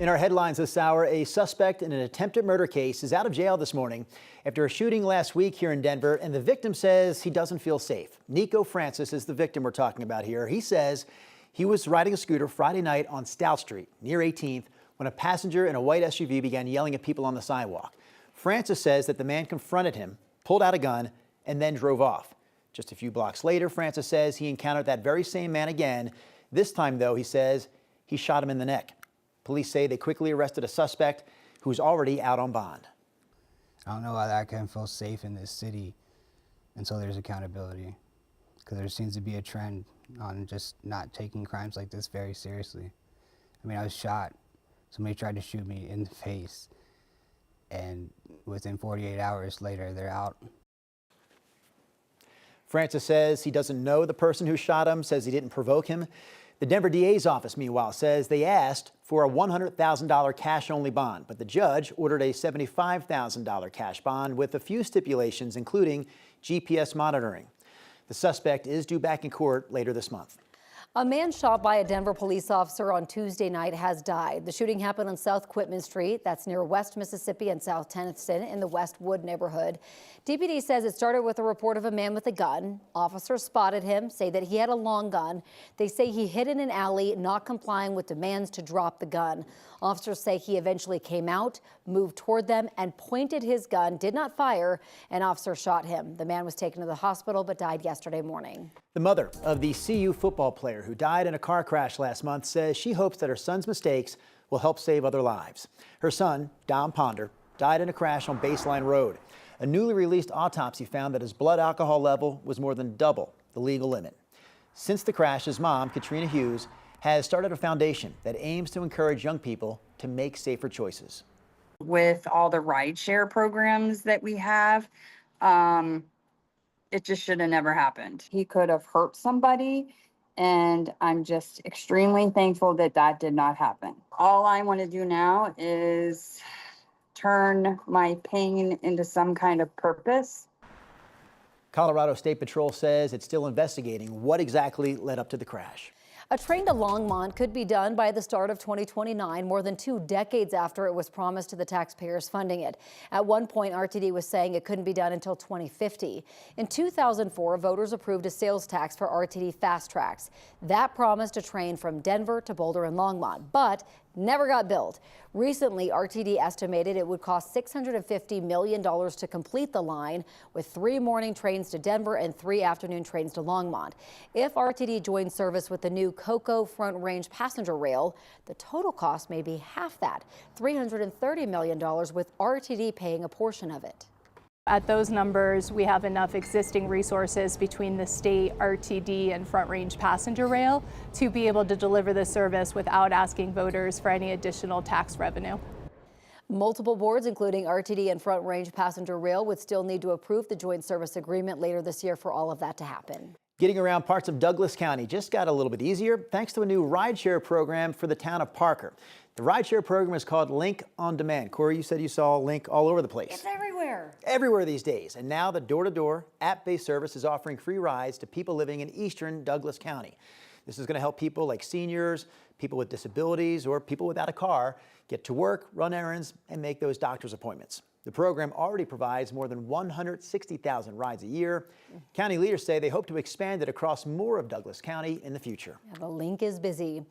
In our headlines this hour, a suspect in an attempted murder case is out of jail this morning after a shooting last week here in Denver, and the victim says he doesn't feel safe. Nico Francis is the victim we're talking about here. He says he was riding a scooter Friday night on Stout Street near 18th when a passenger in a white SUV began yelling at people on the sidewalk. Francis says that the man confronted him, pulled out a gun, and then drove off. Just a few blocks later, Francis says he encountered that very same man again. This time, though, he says he shot him in the neck. Police say they quickly arrested a suspect who's already out on bond. I don't know why I can feel safe in this city until there's accountability, because there seems to be a trend on just not taking crimes like this very seriously. I mean, I was shot. Somebody tried to shoot me in the face, and within 48 hours later, they're out. Francis says he doesn't know the person who shot him, says he didn't provoke him. The Denver DA's office, meanwhile, says they asked for a $100,000 cash-only bond, but the judge ordered a $75,000 cash bond with a few stipulations, including GPS monitoring. The suspect is due back in court later this month. A man shot by a Denver police officer on Tuesday night has died. The shooting happened on South Quitman Street. That's near West Mississippi and South Tennyson in the Westwood neighborhood. DPD says it started with a report of a man with a gun. Officers spotted him, say that he had a long gun. They say he hid in an alley, not complying with demands to drop the gun. Officers say he eventually came out, moved toward them, and pointed his gun, did not fire. An officer shot him. The man was taken to the hospital but died yesterday morning. The mother of the CU football player who died in a car crash last month says she hopes that her son's mistakes will help save other lives. Her son, Dom Ponder, died in a crash on Baseline Road. A newly released autopsy found that his blood alcohol level was more than double the legal limit. Since the crash, his mom, Katrina Hughes, has started a foundation that aims to encourage young people to make safer choices. With all the rideshare programs that we have, it just should have never happened. He could have hurt somebody, and I'm just extremely thankful that that did not happen. All I want to do now is turn my pain into some kind of purpose. Colorado State Patrol says it's still investigating what exactly led up to the crash. A train to Longmont could be done by the start of 2029, more than 2 decades after it was promised to the taxpayers funding it. At one point, RTD was saying it couldn't be done until 2050. In 2004, voters approved a sales tax for RTD fast tracks. That promised a train from Denver to Boulder and Longmont, but never got built. Recently, RTD estimated it would cost $650 million to complete the line, with 3 morning trains to Denver and 3 afternoon trains to Longmont. If RTD joins service with the new COCO Front Range passenger rail, the total cost may be half that, $330 million, with RTD paying a portion of it. At those numbers, we have enough existing resources between the state, RTD, and Front Range passenger rail to be able to deliver the service without asking voters for any additional tax revenue. Multiple boards, including RTD and Front Range passenger rail, would still need to approve the joint service agreement later this year for all of that to happen. Getting around parts of Douglas County just got a little bit easier thanks to a new rideshare program for the town of Parker. The rideshare program is called Link on Demand. Corey, you said you saw Link all over the place. It's everywhere. Everywhere these days. And now the door-to-door app-based service is offering free rides to people living in eastern Douglas County. This is going to help people like seniors, people with disabilities, or people without a car get to work, run errands, and make those doctor's appointments. The program already provides more than 160,000 rides a year. County leaders say they hope to expand it across more of Douglas County in the future. Yeah, the Link is busy.